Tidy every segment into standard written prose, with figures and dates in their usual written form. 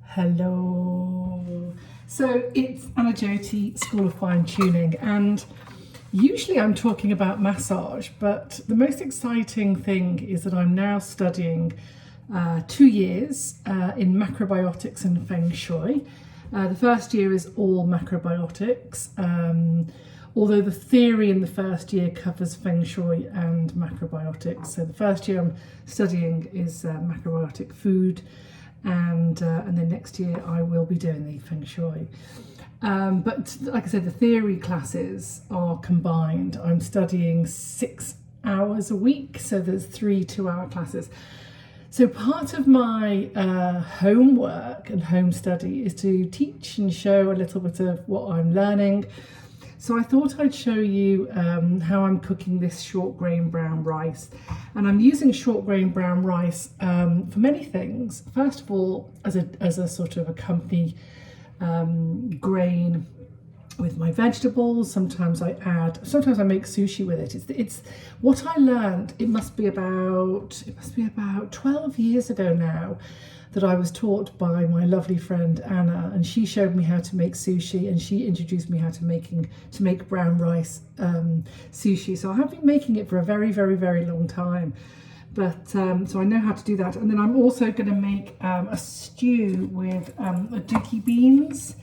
Hello. So it's Anna Jyoti, School of Fine Tuning, and usually I'm talking about massage, but the most exciting thing is that I'm now studying 2 years in macrobiotics and feng shui. The first year is all macrobiotics, although the theory in the first year covers feng shui and macrobiotics. So the first year I'm studying is macrobiotic food, and then next year I will be doing the feng shui. But like I said, the theory classes are combined. I'm studying 6 hours a week, so there's 3 2-hour classes. So part of my homework and home study is to teach and show a little bit of what I'm learning. So I thought I'd show you how I'm cooking this short grain brown rice. And I'm using short grain brown rice for many things. First of all, as a sort of accompany grain with my vegetables. Sometimes I make sushi with it. It's what I learned. It must be about 12 years ago now that I was taught by my lovely friend Anna, and she showed me how to make sushi, and she introduced me how to make brown rice sushi. So I have been making it for a very, very, very long time. But so I know how to do that. And then I'm also going to make a stew with Dookie beans.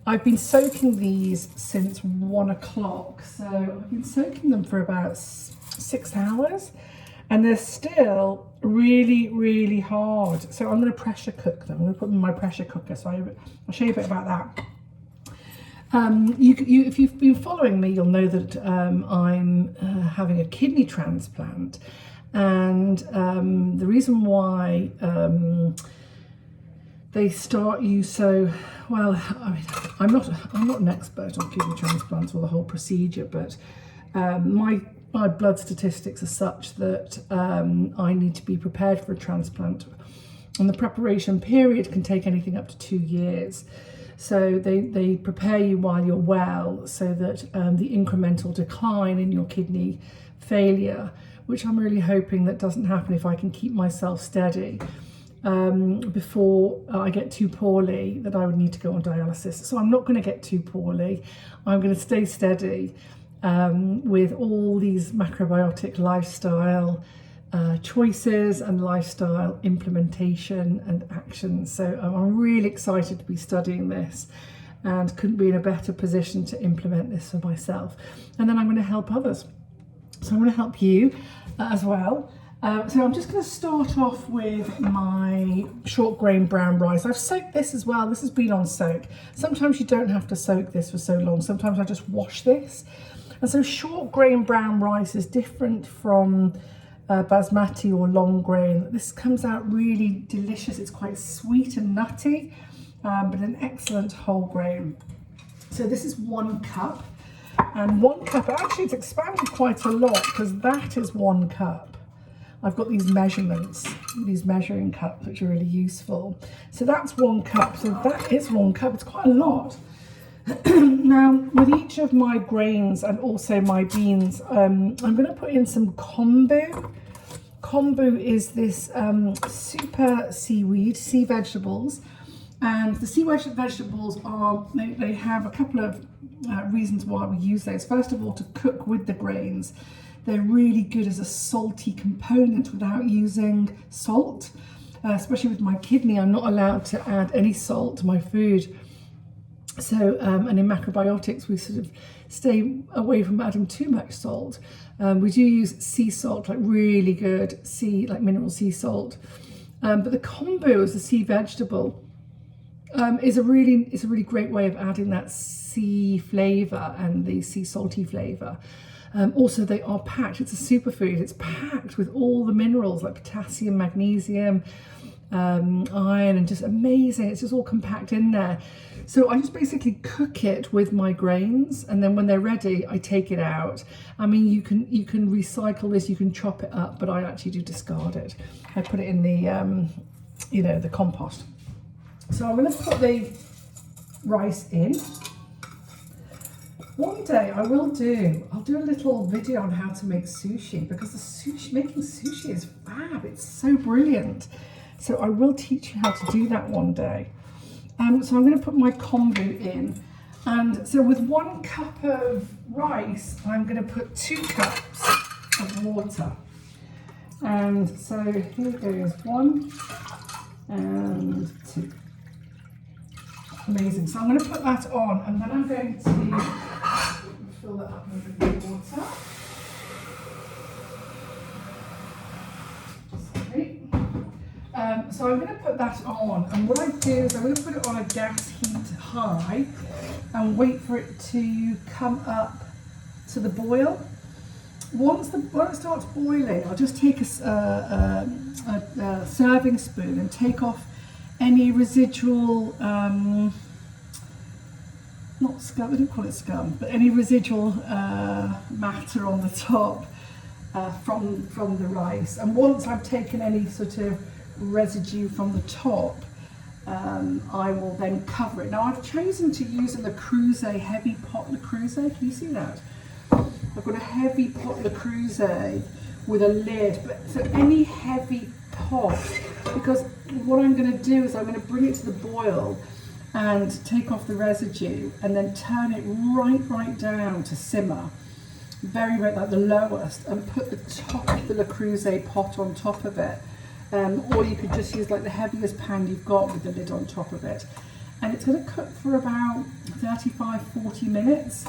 I've been soaking these since 1 o'clock. So I've been soaking them for about 6 hours, and they're still really, really hard. So I'm going to pressure cook them. I'm going to put them in my pressure cooker. So I'll show you a bit about that. If you've been following me, you'll know that I'm having a kidney transplant. And the reason why they start you so well, I mean, I'm not an expert on kidney transplants or the whole procedure, but my blood statistics are such that I need to be prepared for a transplant, and the preparation period can take anything up to 2 years. So they prepare you while you're well, so that the incremental decline in your kidney failure, which I'm really hoping that doesn't happen if I can keep myself steady, before I get too poorly, that I would need to go on dialysis. So I'm not going to get too poorly. I'm going to stay steady with all these macrobiotic lifestyle choices and lifestyle implementation and actions. So I'm really excited to be studying this, and couldn't be in a better position to implement this for myself. And then I'm going to help others. So I'm going to help you as well. So I'm just going to start off with my short grain brown rice. I've soaked this as well. This has been on soak. Sometimes you don't have to soak this for so long. Sometimes I just wash this. And so short grain brown rice is different from basmati or long grain. This comes out really delicious. It's quite sweet and nutty, but an excellent whole grain. So this is 1 cup. And 1 cup, actually it's expanded quite a lot, because that is 1 cup. I've got these measurements, these measuring cups, which are really useful. So that's 1 cup, so that is 1 cup, it's quite a lot. Now, with each of my grains and also my beans, I'm going to put in some kombu. Kombu is this super seaweed, sea vegetables. And the sea vegetables they have a couple of reasons why we use those. First of all, to cook with the grains. They're really good as a salty component without using salt. Especially with my kidney, I'm not allowed to add any salt to my food. So, and in macrobiotics, we sort of stay away from adding too much salt. We do use sea salt, like really good like mineral sea salt. But the kombu as a sea vegetable is a really great way of adding that sea flavour and the sea salty flavour. Also, they are packed. It's a superfood. It's packed with all the minerals like potassium, magnesium, iron, and just amazing. It's just all compact in there. So I just basically cook it with my grains, and then when they're ready, I take it out. I mean, you can recycle this, you can chop it up, but I actually do discard it. I put it in the the compost. So I'm going to put the rice in. One day I'll do a little video on how to make sushi, because making sushi is fab. It's so brilliant. So I will teach you how to do that one day. So I'm going to put my kombu in. And so with 1 cup of rice, I'm going to put 2 cups of water. And so here goes 1 and 2. Amazing. So I'm going to put that on, and then I'm going to fill that up with a bit of water. Sorry. So I'm going to put that on, and what I do is I'm going to put it on a gas heat high and wait for it to come up to the boil. When it starts boiling, I'll just take a serving spoon and take off any residual, not scum, I don't call it scum, but any residual matter on the top from the rice. And once I've taken any sort of residue from the top, I will then cover it. Now I've chosen to use a Le Creuset heavy pot Le Creuset. Can you see that? I've got a heavy pot Le Creuset with a lid, but so any heavy pot, because what I'm going to do is I'm going to bring it to the boil and take off the residue and then turn it right down to simmer, very like the lowest, and put the top of the Le Creuset pot on top of it. Or you could just use like the heaviest pan you've got with the lid on top of it. And it's going to cook for about 35-40 minutes.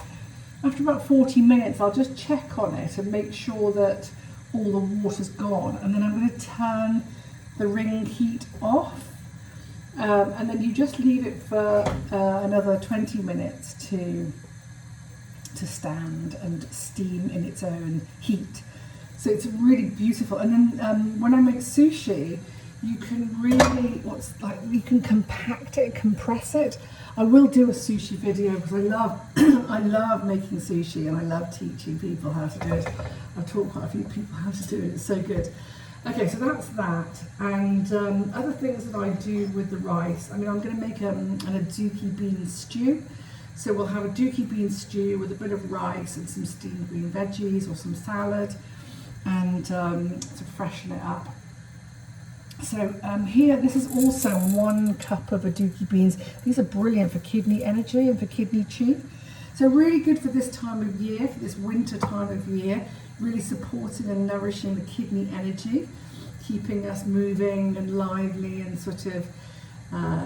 After about 40 minutes, I'll just check on it and make sure that all the water's gone. And then I'm going to turn the ring heat off. And then you just leave it for another 20 minutes to stand and steam in its own heat. So it's really beautiful. And then when I make sushi, you can really, you can compact it, compress it. I will do a sushi video because I love, I love making sushi and I love teaching people how to do it. I've taught quite a few people how to do it. It's so good. Okay, so that's that. And other things that I do with the rice, I mean, I'm going to make a Dookie bean stew. So we'll have a Dookie bean stew with a bit of rice and some steamed green veggies or some salad, and to freshen it up. So here, this is also 1 cup of a Dookie beans. These are brilliant for kidney energy and for kidney chi. So really good for this time of year, for this winter time of year, really supporting and nourishing the kidney energy, keeping us moving and lively and sort of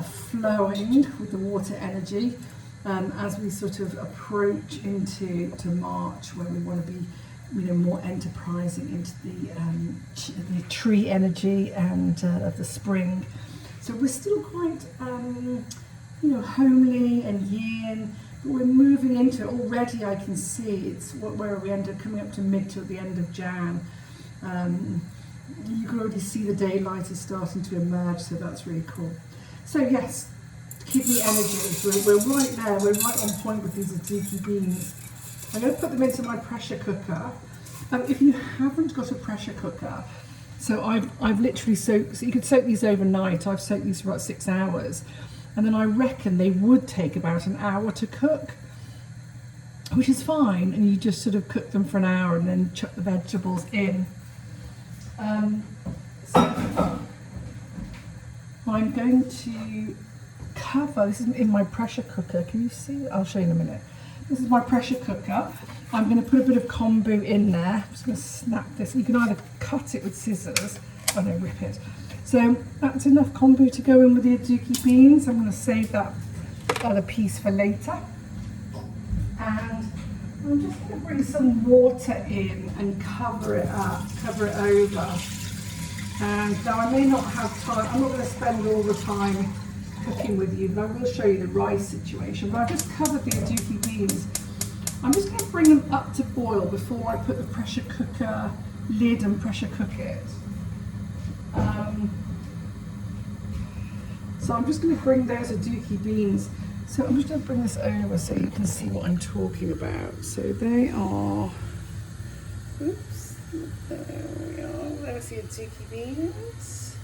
flowing with the water energy as we sort of approach into March, when we want to be more enterprising into the tree energy and of the spring. So we're still quite homely and yin, but we're moving into it already. I can see it's where we end up coming up to mid to the end of Jan. You can already see the daylight is starting to emerge, so that's really cool. So yes, kidney energy, we're right there, we're right on point with these Dookie beans. I'm going to put them into my pressure cooker. If you haven't got a pressure cooker, so I've literally soaked, so you could soak these overnight. I've soaked these for about 6 hours, and then I reckon they would take about an hour to cook, which is fine, and you just sort of cook them for an hour and then chuck the vegetables in. So I'm going to cover, this is in my pressure cooker, can you see? I'll show you in a minute. This is my pressure cooker. I'm going to put a bit of kombu in there. I'm just going to snap this. You can either cut it with scissors, or no, rip it. So that's enough kombu to go in with the Dookie beans. I'm going to save that other piece for later. And I'm just going to bring some water in and cover it up, cover it over. And now I may not have time, I'm not going to spend all the time cooking with you, but I will show you the rice situation. But I've just covered these Dookie beans. I'm just going to bring them up to boil before I put the pressure cooker lid and pressure cook it. So I'm just going to bring those Dookie beans. So I'm just going to bring this over so you can see what I'm talking about. So they are, oops, there we are. There's the Dookie beans.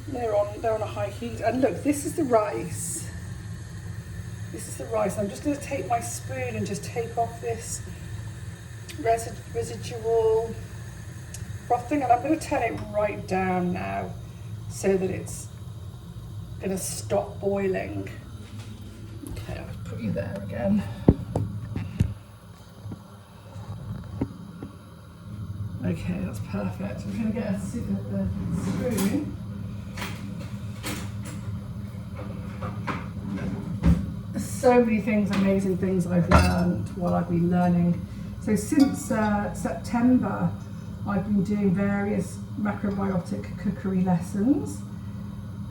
They're on a high heat. And look, this is the rice. This is the rice. I'm just going to take my spoon and just take off this residual frothing, and I'm going to turn it right down now so that it's going to stop boiling. put you there again. Okay, that's perfect. I'm going to get a spoon. There's so many things, amazing things I've learned while I've been learning. So since September, I've been doing various macrobiotic cookery lessons,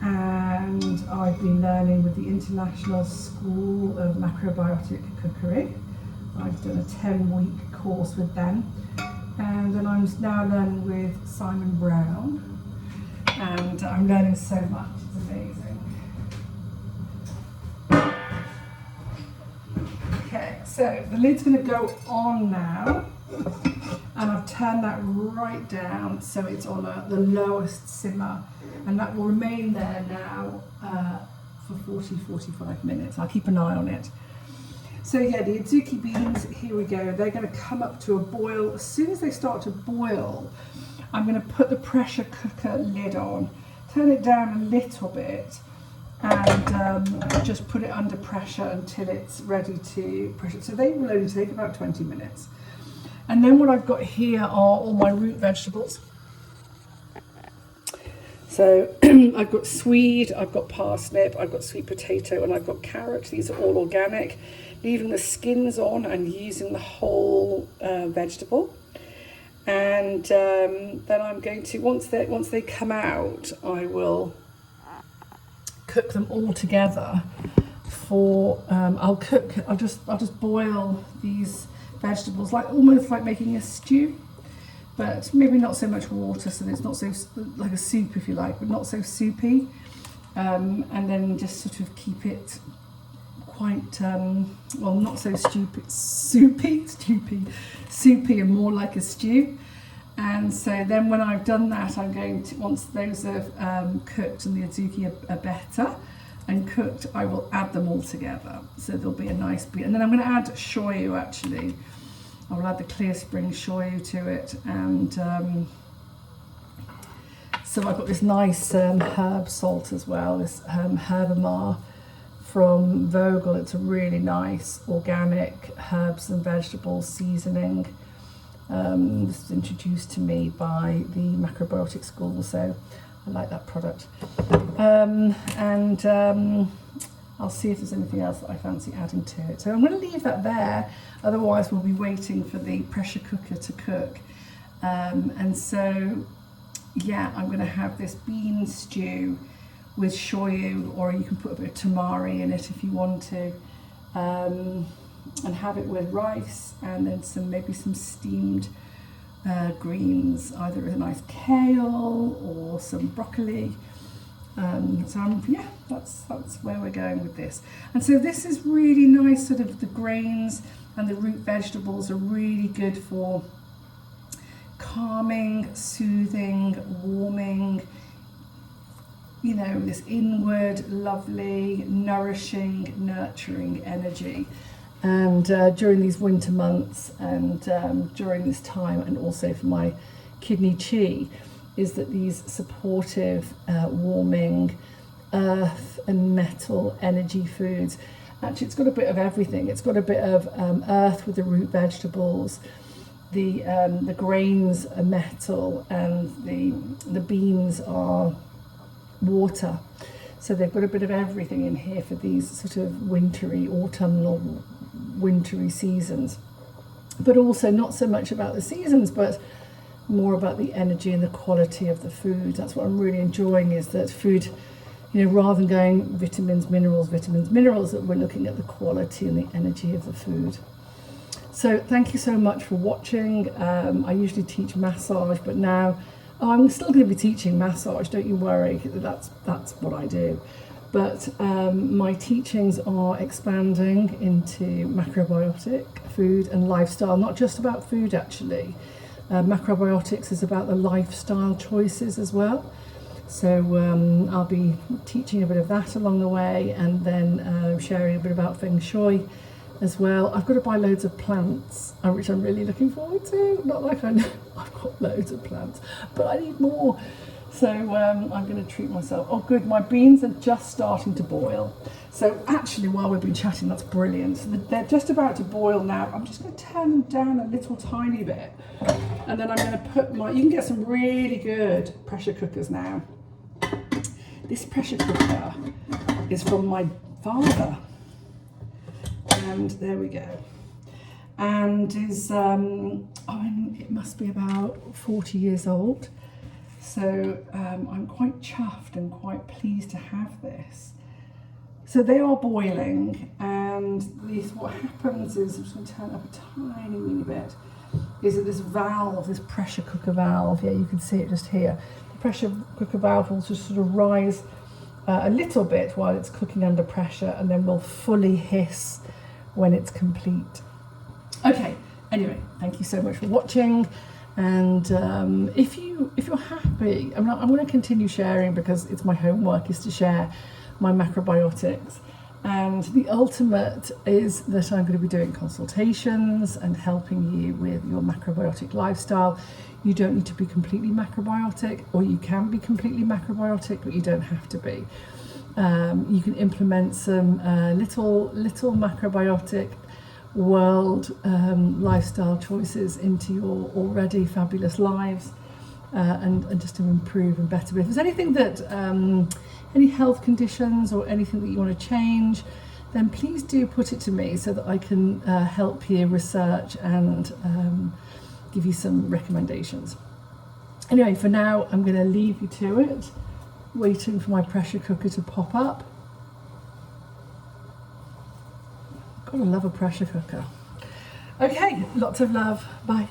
and I've been learning with the International School of Macrobiotic Cookery. I've done a 10-week course with them. And then I'm now learning with Simon Brown, and I'm learning so much, it's amazing. Okay, so the lid's going to go on now, and I've turned that right down so it's on the lowest simmer, and that will remain there now for 40-45 minutes. I'll keep an eye on it. So yeah, the Dookie beans, here we go. They're going to come up to a boil. As soon as they start to boil, I'm going to put the pressure cooker lid on, turn it down a little bit, and just put it under pressure until it's ready to pressure. So they will only take about 20 minutes. And then what I've got here are all my root vegetables. So I've got swede, I've got parsnip, I've got sweet potato, and I've got carrot. These are all organic. Leaving the skins on and using the whole vegetable. And then I'm going to, once they come out, I will cook them all together for, I'll just boil these vegetables, almost like making a stew, but maybe not so much water, so it's not so, like a soup if you like, but not so soupy. And then just sort of keep it quite, well, not so soupy and more like a stew. And so then when I've done that, I'm going to, once those are cooked and the azuki are better and cooked, I will add them all together. So there'll be a nice bit. And then I'm going to add shoyu actually. I will add the Clear Spring shoyu to it. And so I've got this nice herb salt as well, this herbamar from Vogel. It's a really nice organic herbs and vegetables seasoning. This was introduced to me by the Macrobiotic School, so I like that product. I'll see if there's anything else that I fancy adding to it. So I'm going to leave that there, otherwise we'll be waiting for the pressure cooker to cook. And so, yeah, I'm going to have this bean stew with shoyu, or you can put a bit of tamari in it if you want to, and have it with rice, and then maybe some steamed greens, either with a nice kale or some broccoli. So that's where we're going with this. And so this is really nice, sort of the grains and the root vegetables are really good for calming, soothing, warming, you know, this inward, lovely, nourishing, nurturing energy. And during these winter months and during this time, and also for my kidney chi, is that these supportive, warming, earth and metal energy foods, actually it's got a bit of everything. It's got a bit of earth with the root vegetables, the grains are metal, and the beans are water. So they've got a bit of everything in here for these sort of wintry, autumnal, wintry seasons. But also not so much about the seasons, but more about the energy and the quality of the food. That's what I'm really enjoying, is that food, you know, rather than going vitamins, minerals, that we're looking at the quality and the energy of the food. So thank you so much for watching. I usually teach massage, but now I'm still going to be teaching massage, don't you worry, that's what I do. But my teachings are expanding into macrobiotic, food and lifestyle, not just about food actually. Macrobiotics is about the lifestyle choices as well. So I'll be teaching a bit of that along the way, and then sharing a bit about Feng Shui as well. I've got to buy loads of plants, which I'm really looking forward to. Not like I know I've got loads of plants, but I need more. So I'm going to treat myself. Oh good, my beans are just starting to boil. So actually while we've been chatting, that's brilliant. So they're just about to boil now. I'm just going to turn them down a little tiny bit. And then I'm going to put you can get some really good pressure cookers now. This pressure cooker is from my father. And there we go. And is, it must be about 40 years old. So I'm quite chuffed and quite pleased to have this. So they are boiling, and what happens is, I'm just going to turn it up a tiny weeny bit, is that this valve, this pressure cooker valve, yeah, you can see it just here, the pressure cooker valve will just sort of rise a little bit while it's cooking under pressure, and then will fully hiss when it's complete. Okay, anyway, thank you so much for watching. And if you're happy, I'm going to continue sharing, because it's my homework is to share my macrobiotics, and the ultimate is that I'm going to be doing consultations and helping you with your macrobiotic lifestyle. You don't need to be completely macrobiotic, or you can be completely macrobiotic, but you don't have to be. You can implement some little macrobiotic world lifestyle choices into your already fabulous lives, and just to improve and better. But if there's anything that any health conditions or anything that you want to change, then please do put it to me so that I can help you research and give you some recommendations. Anyway, for now I'm going to leave you to it, waiting for my pressure cooker to pop up. Gotta love a pressure cooker. Okay, lots of love. Bye.